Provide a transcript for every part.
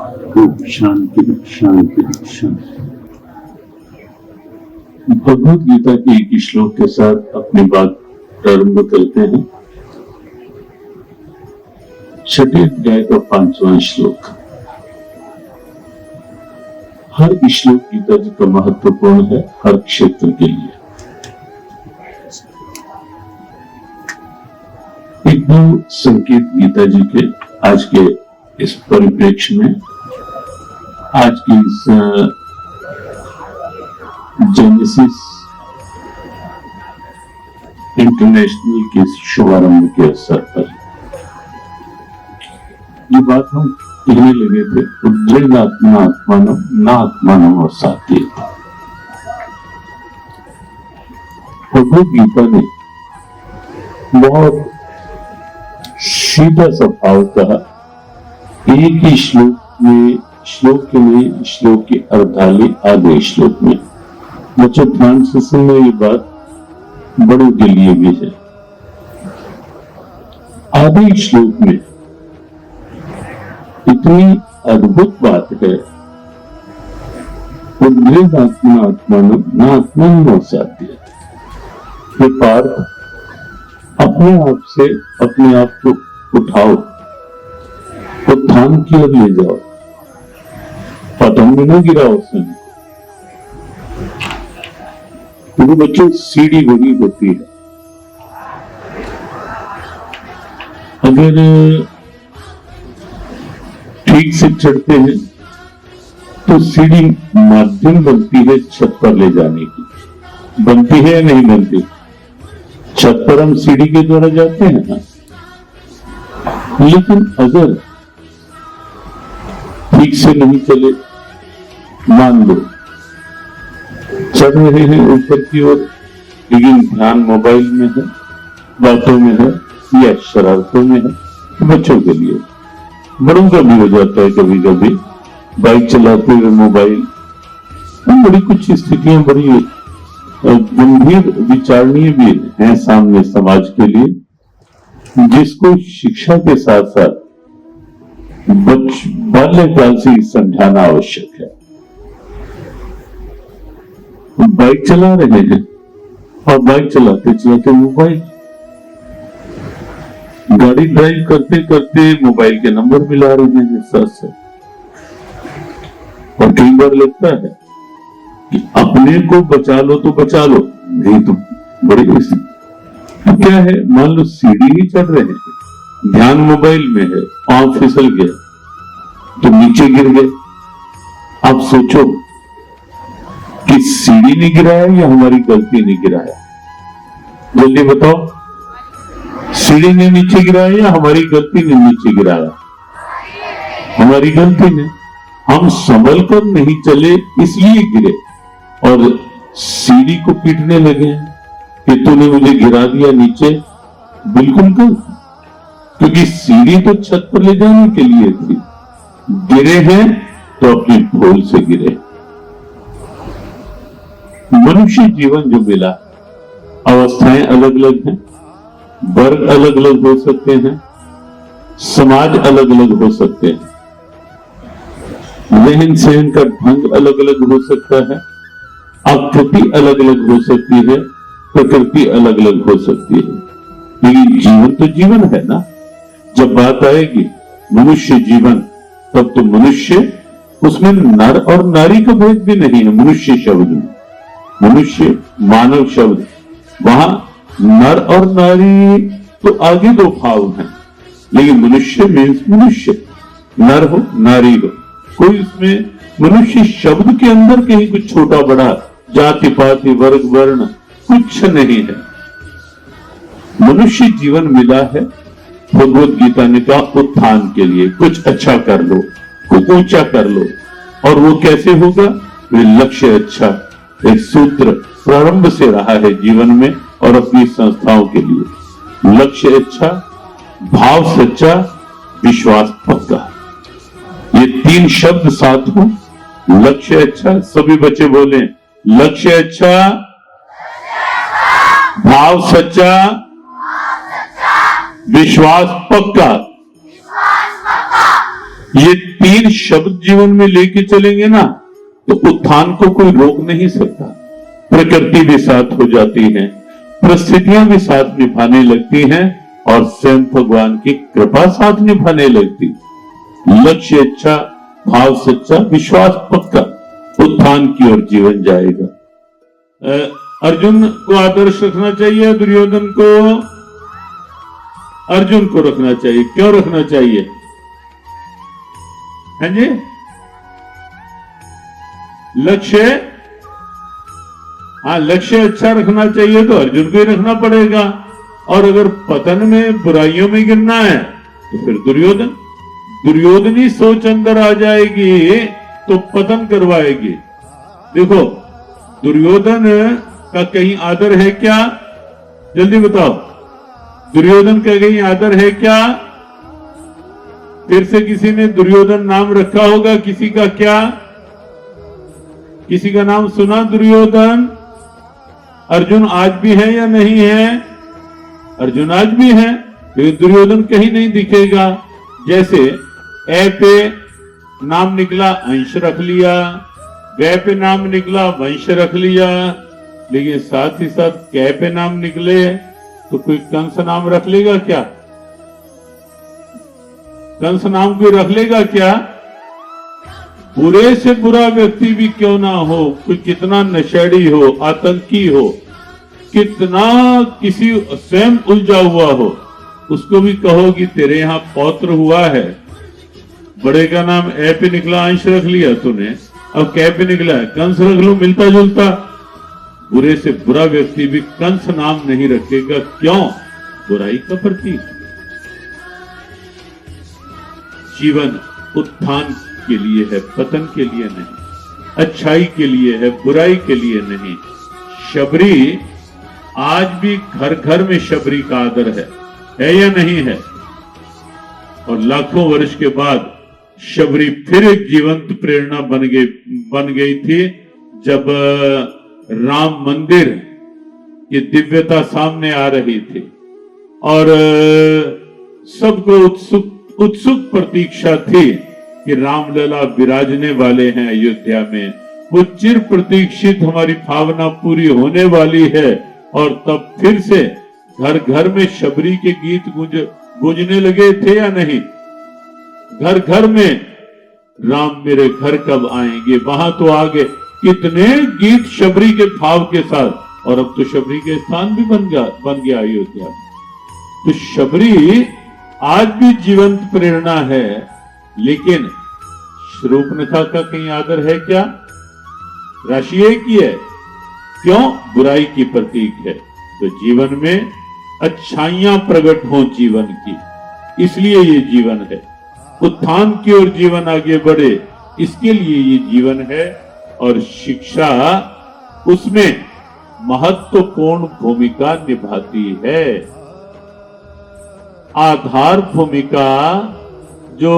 शांति शांति शांति। भगवद गीता के एक श्लोक के साथ अपनी बात प्रारंभ करते हैं। छठे अध्याय का 5वां श्लोक। हर श्लोक गीता जी का महत्वपूर्ण है, हर क्षेत्र के लिए। एक दो संकेत गीता जी के आज के इस परिप्रेक्ष्य में, आज की इस जेनेसिस इंटरनेशनल के शुभारंभ के अवसर पर ये बात हम कहने लगे थे, उद्रेक आत्मा आत्मानम ना आत्मानम अवसाद्य। भगवद गीता ने बहुत सीधा सा भाव कहा, एक ही श्लोक के अर्धाले आधे श्लोक में। बच्चों ध्यान से सुनना, ये बात बड़ों के लिए भी है। आधे श्लोक में इतनी अद्भुत बात है, उद्रेक आत्मा आत्मानम ना आत्मानम अवसाद्य। ये पार्थ अपने आप से अपने आप को उठाओ, उत्थान की ओर ले जाओ, पतंग में न गिराओ उसमें। क्योंकि बच्चों सीढ़ी बड़ी होती है, अगर ठीक से चढ़ते हैं तो सीढ़ी माध्यम बनती है छत पर ले जाने की। बनती है या नहीं बनती? छत पर हम सीढ़ी के द्वारा जाते हैं ना। लेकिन अगर ठीक से नहीं चले, मान लो चढ़ रहे हैं ऊपर की ओर, लेकिन ध्यान मोबाइल में है, बातों में है या शरारतों में है, तो बच्चों के लिए, बड़ों का भी हो जाता है कभी कभी। बाइक चलाते हुए मोबाइल, बड़ी कुछ स्थितियां बड़ी गंभीर विचारणीय भी है सामने समाज के लिए, जिसको शिक्षा के साथ साथ बाल्यकाल से ही समझाना आवश्यक है। बाइक चला रहे हैं और बाइक चलाते चलाते मोबाइल, गाड़ी ड्राइव करते करते मोबाइल के नंबर मिला रहे हैं साथ साथ। और कई बार लगता है कि अपने को बचा लो तो बचा लो, नहीं तो बड़ी तो क्या है, मान लो सीढ़ी ही चढ़ रहे हैं, ध्यान मोबाइल में है, पांव फिसल गया तो नीचे गिर गए। अब सोचो कि सीढ़ी ने गिराया या हमारी गलती ने गिराया? जल्दी बताओ, सीढ़ी ने नीचे गिराया या हमारी गलती ने नीचे गिराया? हमारी गलती ने। हम संभल कर नहीं चले इसलिए गिरे और सीढ़ी को पीटने लगे कि तूने मुझे गिरा दिया नीचे। बिल्कुल गलत, क्योंकि सीढ़ी तो छत पर ले जाने के लिए थी। गिरे हैं तो अपनी भूल से गिरे। मनुष्य जीवन जो मिला, अवस्थाएं अलग अलग हैं, वर्ग अलग अलग हो सकते हैं, समाज अलग अलग हो सकते हैं, रहन सहन का ढंग अलग अलग हो सकता है, आकृति अलग अलग हो सकती है, प्रकृति अलग अलग हो सकती है, लेकिन जीवन तो जीवन है ना। जब बात आएगी मनुष्य जीवन, तब तो मनुष्य, उसमें नर और नारी का भेद भी नहीं है। मनुष्य शब्द में, मनुष्य मानव शब्द, वहां नर और नारी तो आगे दो भाव हैं, लेकिन मनुष्य मीन्स मनुष्य, नर हो नारी हो, कोई उसमें मनुष्य शब्द के अंदर कहीं कुछ छोटा बड़ा जाति पाति वर्ग वर्ण कुछ नहीं है। मनुष्य जीवन मिला है, भगवद गीता ने कहा उत्थान के लिए, कुछ अच्छा कर लो, कुछ ऊंचा कर लो। और वो कैसे होगा? वे लक्ष्य अच्छा, एक सूत्र प्रारंभ से रहा है जीवन में और अपनी संस्थाओं के लिए। लक्ष्य अच्छा, भाव सच्चा, विश्वास पक्का, ये तीन शब्द साथ हो। लक्ष्य अच्छा, सभी बच्चे बोले लक्ष्य अच्छा, भाव सच्चा, विश्वास पक्का। ये तीन शब्द जीवन में लेके चलेंगे ना तो उत्थान को कोई रोक नहीं सकता। प्रकृति भी साथ हो जाती है, परिस्थितियां भी साथ निभाने लगती हैं और स्वयं भगवान की कृपा साथ निभाने लगती। लक्ष्य अच्छा, भाव सच्चा, विश्वास पक्का, उत्थान की ओर जीवन जाएगा। अर्जुन को आदर्श रखना चाहिए, दुर्योधन को, अर्जुन को रखना चाहिए। क्यों रखना चाहिए? है जी, लक्ष्य, हाँ लक्ष्य अच्छा रखना चाहिए तो अर्जुन को ही रखना पड़ेगा। और अगर पतन में, बुराइयों में गिरना है तो फिर दुर्योधनी सोच अंदर आ जाएगी तो पतन करवाएगी। देखो, दुर्योधन का कहीं आदर है क्या? जल्दी बताओ, दुर्योधन का कहीं आदर है क्या? फिर से किसी ने दुर्योधन नाम रखा होगा, किसी का क्या? किसी का नाम सुना दुर्योधन? अर्जुन आज भी है या नहीं है? अर्जुन आज भी है, लेकिन दुर्योधन कहीं नहीं दिखेगा। जैसे ए पे नाम निकला, अंश रख लिया, वे पे नाम निकला, वंश रख लिया, लेकिन साथ ही साथ कै पे नाम निकले तो कोई कंस नाम रख लेगा क्या? कंस नाम कोई रख लेगा क्या? बुरे से बुरा व्यक्ति भी क्यों ना हो, कोई कितना नशेड़ी हो, आतंकी हो, कितना किसी स्वयं उलझा हुआ हो, उसको भी कहोगी तेरे यहां पौत्र हुआ है, बड़े का नाम ए पे निकला, अंश रख लिया तूने, अब कै पे निकला है, कंस रख लो, मिलता जुलता। बुरे से बुरा व्यक्ति भी कंस नाम नहीं रखेगा। क्यों? बुराई का प्रतीक। जीवन उत्थान के लिए है, पतन के लिए नहीं। अच्छाई के लिए है, बुराई के लिए नहीं। शबरी, आज भी घर घर में शबरी का आदर है या नहीं है? और लाखों वर्ष के बाद शबरी फिर एक जीवंत प्रेरणा बन गई थी जब राम मंदिर की दिव्यता सामने आ रही थी और सबको उत्सुक प्रतीक्षा थी कि रामलला विराजने वाले हैं अयोध्या में। वो चिर प्रतीक्षित हमारी भावना पूरी होने वाली है और तब फिर से घर घर में शबरी के गीत गूंजने लगे थे या नहीं? घर घर में राम मेरे घर कब आएंगे, वहां तो आगे कितने गीत शबरी के भाव के साथ, और अब तो शबरी के स्थान भी बन गया अयोध्या। तो शबरी आज भी जीवंत प्रेरणा है, लेकिन शूर्पणखा का कहीं आदर है क्या? राशि एक ही है। क्यों? बुराई की प्रतीक है। तो जीवन में अच्छाइयां प्रकट हो जीवन की, इसलिए ये जीवन है। उत्थान की ओर जीवन आगे बढ़े, इसके लिए ये जीवन है। और शिक्षा उसमें महत्वपूर्ण भूमिका निभाती है। आधार भूमिका, जो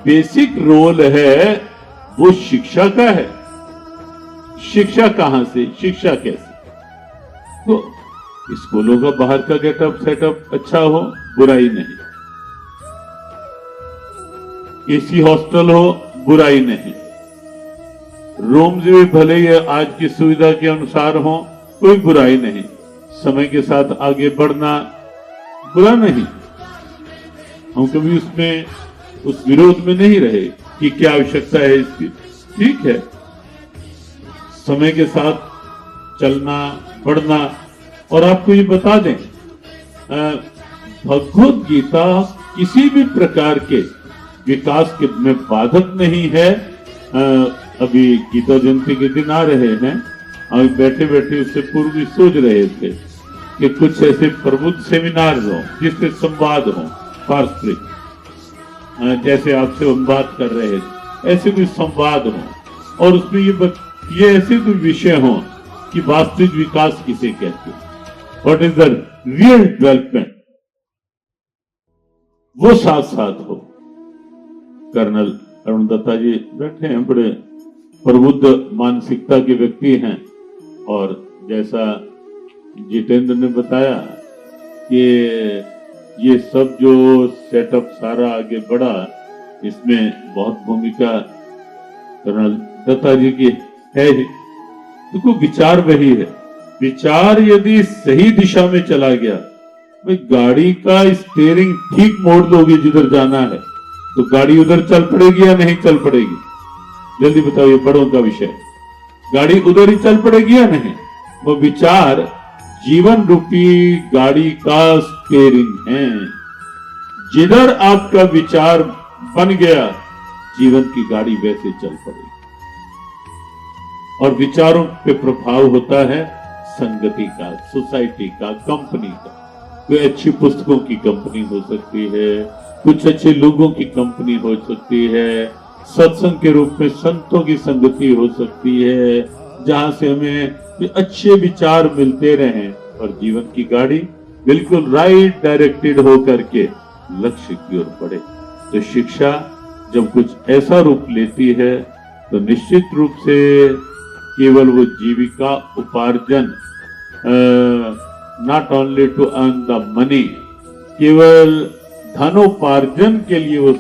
बेसिक रोल है, वो शिक्षा का है। शिक्षा कहां से, शिक्षा कैसे? तो स्कूलों का बाहर का गेटअप सेटअप अच्छा हो, बुराई नहीं। एसी हॉस्टल हो, बुराई नहीं। रूम्स भी भले ही आज की सुविधा के अनुसार हो, कोई बुराई नहीं। समय के साथ आगे बढ़ना बुरा नहीं। हम कभी उसमें उस विरोध में नहीं रहे कि क्या आवश्यकता है इसकी। ठीक है, समय के साथ चलना, बढ़ना। और आपको ये बता दें, भगवत गीता किसी भी प्रकार के विकास के में बाधक नहीं है। अभी गीता जयंती के दिन आ रहे हैं, अभी बैठे बैठे उससे पूर्व भी सोच रहे थे कि कुछ ऐसे प्रबुद्ध सेमिनार हो जिससे संवाद हो, पारस्परिक, जैसे आपसे हम बात कर रहे थे, ऐसे कोई संवाद हो और उसमें ये ऐसे कोई विषय हो कि वास्तविक विकास किसे कहते हैं, what is the real development, वो साथ साथ हो। कर्नल अरुण दत्ता जी बैठे हैं, बड़े प्रबुद्ध मानसिकता के व्यक्ति हैं। और जैसा जितेंद्र ने बताया कि ये सब जो सेटअप सारा आगे बढ़ा, इसमें बहुत भूमिका कर्नल दत्ता जी की है ही। देखो विचार वही है, विचार यदि सही दिशा में चला गया, भाई गाड़ी का स्टीयरिंग ठीक मोड़ दोगे जिधर जाना है तो गाड़ी उधर चल पड़ेगी या नहीं चल पड़ेगी? जल्दी बताओ, ये बड़ों का विषय। गाड़ी उधर ही चल पड़ेगी या नहीं? वो विचार जीवन रूपी गाड़ी का स्टीयरिंग है। जिधर आपका विचार बन गया, जीवन की गाड़ी वैसे चल पड़ेगी। और विचारों पे प्रभाव होता है संगति का, सोसाइटी का, कंपनी का। कोई अच्छी पुस्तकों की कंपनी हो सकती है, कुछ अच्छे लोगों की कंपनी हो सकती है, सत्संग के रूप में संतों की संगति हो सकती है, जहां से हमें अच्छे विचार मिलते रहें और जीवन की गाड़ी बिल्कुल राइट डायरेक्टेड हो करके लक्ष्य की ओर बढ़े। तो शिक्षा जब कुछ ऐसा रूप लेती है तो निश्चित रूप से केवल वो जीविका उपार्जन, not only to earn the money, केवल धनोपार्जन के लिए वो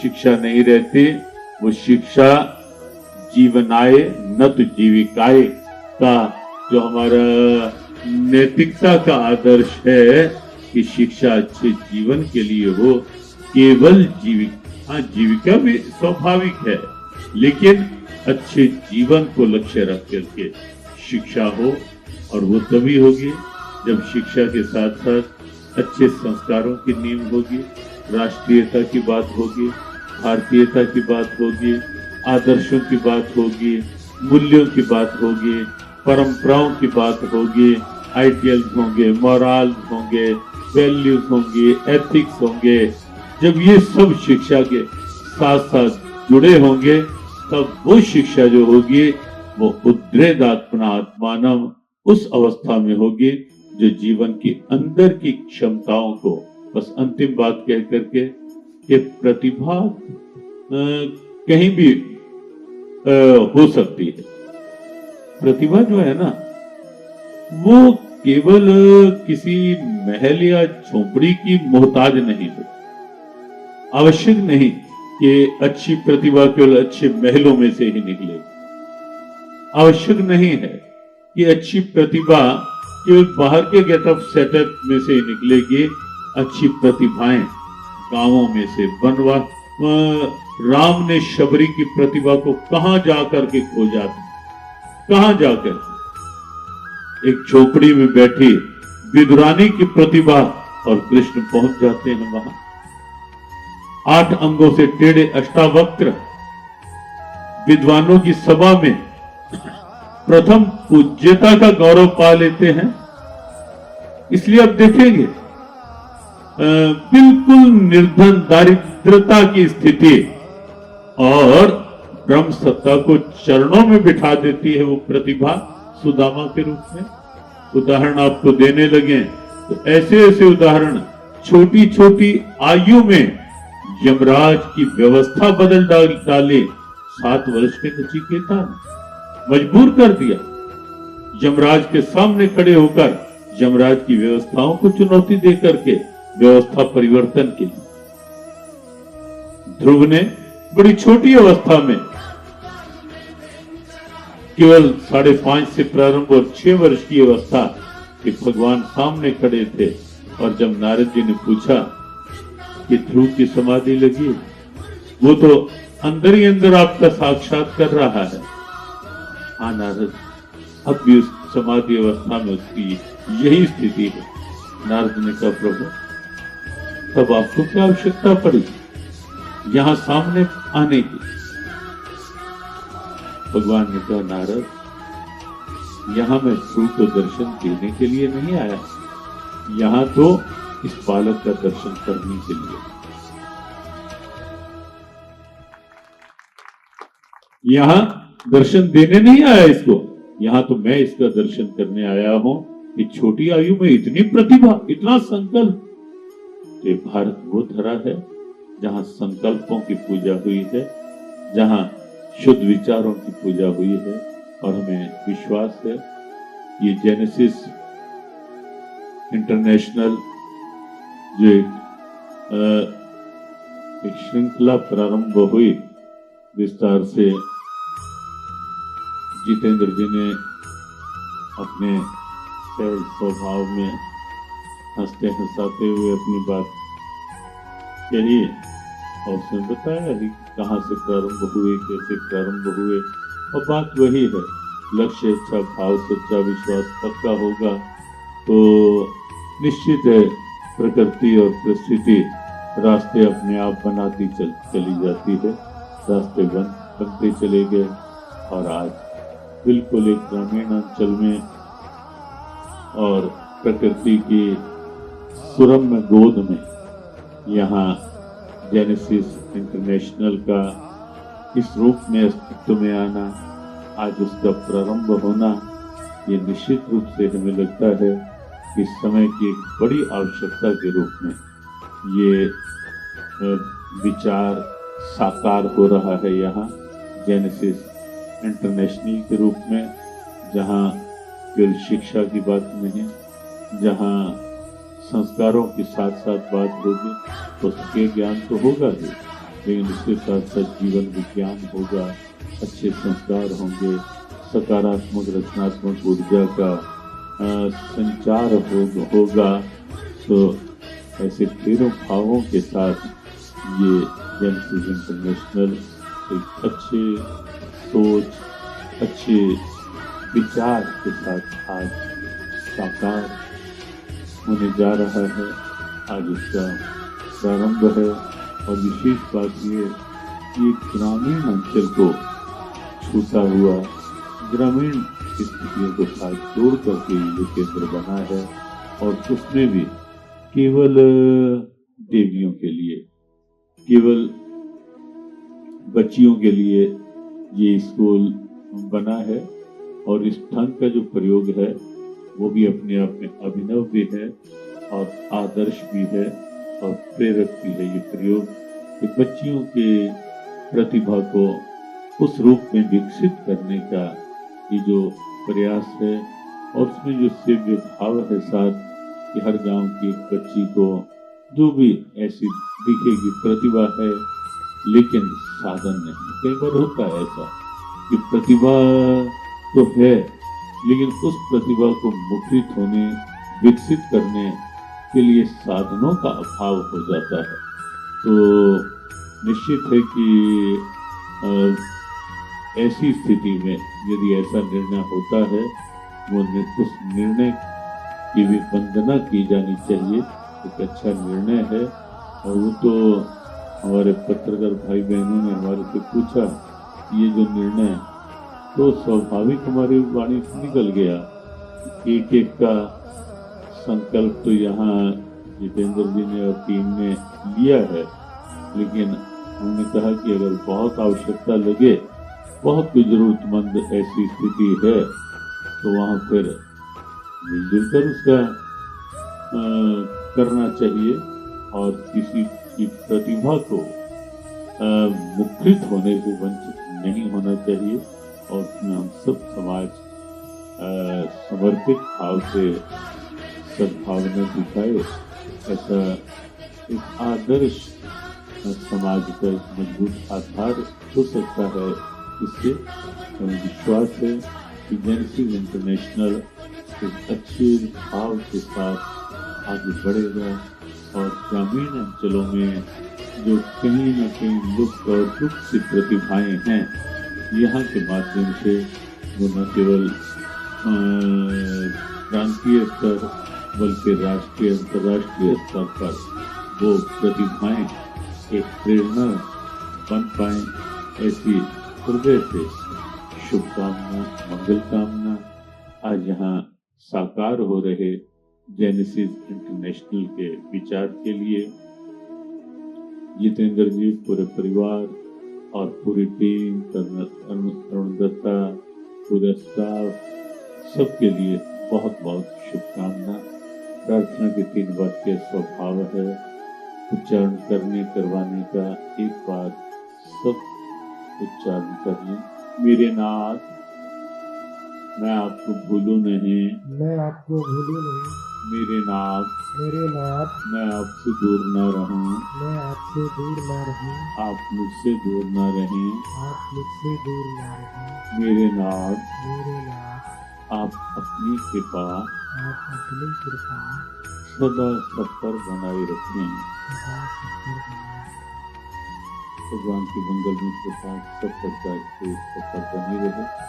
शिक्षा नहीं रहती। वो शिक्षा जीवनाय न तो जीविकाए का जो हमारा नैतिकता का आदर्श है कि शिक्षा अच्छे जीवन के लिए हो। केवल जीविका भी स्वाभाविक है, लेकिन अच्छे जीवन को लक्ष्य रख करके शिक्षा हो, और वो तभी होगी जब शिक्षा के साथ साथ अच्छे संस्कारों की नींव होगी, राष्ट्रीयता की बात होगी, भारतीयता की बात होगी, आदर्शों की बात होगी, मूल्यों की बात होगी, परंपराओं की बात होगी, आइडियल्स होंगे, मोरल्स होंगे, वैल्यूज होंगे, एथिक्स होंगे। जब ये सब शिक्षा के साथ साथ जुड़े होंगे, तब वो शिक्षा जो होगी वो उद्रेदात्मना आत्मानम उस अवस्था में होगी जो जीवन की अंदर की क्षमताओं को, बस अंतिम बात कह करके कि प्रतिभा कहीं भी हो सकती है। प्रतिभा जो है ना, वो केवल किसी महल या झोपड़ी की मोहताज नहीं हो। आवश्यक नहीं कि अच्छी प्रतिभा केवल अच्छे महलों में से ही निकले। आवश्यक नहीं है कि अच्छी प्रतिभा केवल बाहर के गेटअप सेटअप में से ही निकलेगी। अच्छी प्रतिभाएं गांवों में से बनवा। राम ने शबरी की प्रतिभा को कहां जाकर के खोजा था? कहां जाकर? एक झोपड़ी में बैठी विदुरानी की प्रतिभा, और कृष्ण पहुंच जाते हैं वहां। 8 अंगों से टेढ़े अष्टावक्र विद्वानों की सभा में प्रथम पूज्यता का गौरव पा लेते हैं। इसलिए अब देखेंगे बिल्कुल निर्धन दारिद्रता की स्थिति और ब्रह्म सत्ता को चरणों में बिठा देती है वो प्रतिभा सुदामा के रूप में। उदाहरण आपको देने लगे तो ऐसे ऐसे उदाहरण, छोटी छोटी आयु में यमराज की व्यवस्था बदल डाली। 7 वर्ष के नचिकेता ने मजबूर कर दिया यमराज के सामने खड़े होकर यमराज की व्यवस्थाओं को चुनौती देकर के व्यवस्था परिवर्तन के लिए। ध्रुव ने बड़ी छोटी अवस्था में केवल 5.5 से प्रारंभ और 6 वर्ष की अवस्था कि भगवान सामने खड़े थे, और जब नारद जी ने पूछा कि ध्रुव की समाधि लगी, वो तो अंदर ही अंदर आपका साक्षात कर रहा है। हाँ नारद, अब भी उस समाधि अवस्था में उसकी यही स्थिति है। नारद ने कहा प्रभु, तब आपको क्या आवश्यकता पड़ी यहां सामने आने की? भगवान ने कहा नारद, यहां मैं ध्रुव को दर्शन देने के लिए नहीं आया, यहां तो इस बालक का दर्शन करने के लिए। यहां दर्शन देने नहीं आया इसको, यहां तो मैं इसका दर्शन करने आया हूं कि छोटी आयु में इतनी प्रतिभा, इतना संकल्प। ये भारत वो धरा है जहां संकल्पों की पूजा हुई है, जहां शुद्ध विचारों की पूजा हुई है, और हमें विश्वास है ये जेनेसिस इंटरनेशनल जो एक श्रृंखला प्रारंभ हुई। विस्तार से जितेंद्र जी ने अपने सहज स्वभाव में हंसते हंसाते हुए अपनी बात कही और उसने बताया कि कहाँ से प्रारंभ हुए, कैसे प्रारंभ हुए। और बात वही है, लक्ष्य, इच्छा, भाव, सच्चा विश्वास पक्का होगा तो निश्चित है प्रकृति और परिस्थिति रास्ते अपने आप बनाती चली जाती है। रास्ते बनते चले गए और आज बिल्कुल एक ग्रामीण अंचल में और प्रकृति की सुरम्य गोद में यहाँ जेनेसिस इंटरनेशनल का इस रूप में अस्तित्व में आना, आज उसका प्रारंभ होना, ये निश्चित रूप से हमें लगता है कि समय की एक बड़ी आवश्यकता के रूप में ये विचार साकार हो रहा है यहाँ जेनेसिस इंटरनेशनल के रूप में, जहाँ केवल शिक्षा की बात नहीं, जहाँ संस्कारों के साथ साथ बात होगी, पुस्तकीय ज्ञान तो होगा ही, लेकिन उसके साथ साथ जीवन विज्ञान होगा, अच्छे संस्कार होंगे, सकारात्मक रचनात्मक ऊर्जा का संचार होगा। तो ऐसे ढेरों भावों के साथ ये जेनेसिस इंटरनेशनल एक अच्छे सोच, अच्छे विचार के साथ आज साकार होने जा रहा है। आज उसका प्रारंभ है और विशेष बात ये ग्रामीण अंचल को छूटा हुआ, ग्रामीण स्थितियों को साथ जोड़ करके ये केंद्र बना है और उसमें भी केवल देवियों के लिए, केवल बच्चियों के लिए ये स्कूल बना है। और इस ढंग का जो प्रयोग है वो भी अपने आप में अभिनव भी है और आदर्श भी है और प्रेरक भी है। ये प्रयोग कि बच्चियों के प्रतिभा को उस रूप में विकसित करने का ये जो प्रयास है और उसमें जो सेव्य भाव है साथ कि हर गांव की एक बच्ची को जो भी ऐसी दिखेगी प्रतिभा है लेकिन साधन नहीं। कई बार होता है ऐसा कि प्रतिभा तो है लेकिन उस प्रतिभा को मुखरित होने, विकसित करने के लिए साधनों का अभाव हो जाता है। तो निश्चित है कि ऐसी स्थिति में यदि ऐसा निर्णय होता है वो उस निर्णय की भी वंदना की जानी चाहिए। एक अच्छा निर्णय है और वो तो हमारे पत्रकार भाई बहनों ने हमारे से पूछा ये जो निर्णय, तो स्वाभाविक हमारी वाणी से निकल गया। एक एक का संकल्प तो यहाँ जितेंद्र जी ने और टीम ने लिया है, लेकिन हमने कहा कि अगर बहुत आवश्यकता लगे, बहुत कोई जरूरतमंद ऐसी स्थिति है तो वहाँ फिर मिलजुल कर उसका करना चाहिए और किसी की प्रतिभा को मुखरित होने से वंचित नहीं होना चाहिए। और उसमें हम सब समाज समर्पित भाव से सद्भावना दिखाए, ऐसा एक आदर्श समाज का मजबूत आधार हो सकता है। इससे हमें विश्वास है कि जेनेसिस इंटरनेशनल एक अच्छे भाव के साथ आगे बढ़ेगा और ग्रामीण अंचलों में जो कहीं न कहीं लुप्त और गुप्त सी प्रतिभाएं हैं, यहाँ के माध्यम से वो न केवल प्रांतीय स्तर बल्कि राष्ट्रीय अंतर्राष्ट्रीय स्तर पर वो प्रतिभाएं एक प्रेरणा बन पाए। ऐसी हृदय से शुभकामना, मंगल कामना आज यहाँ साकार हो रहे जेनेसिस इंटरनेशनल के विचार के लिए जितेंद्र जी, पूरे परिवार और पूरी टीम, अरुणदत्ता, पूरा स्टाफ, सबके लिए बहुत बहुत शुभकामना। प्रार्थना के 3 वाक्य स्वभाव है, उच्चारण करने करवाने का एक बार सब उच्चारण कर लें। मेरे नाथ, मैं आपको भूलूं नहीं, मैं आपको भूलूं नहीं, मेरे नाथ मैं आपसे दूर न रहूं, आप मुझसे दूर न रहें। मेरे नाथ आप अपनी कृपा सदा सब पर बनाए रखें। भगवान की मंगल में कृपा सब पर बनी रहे।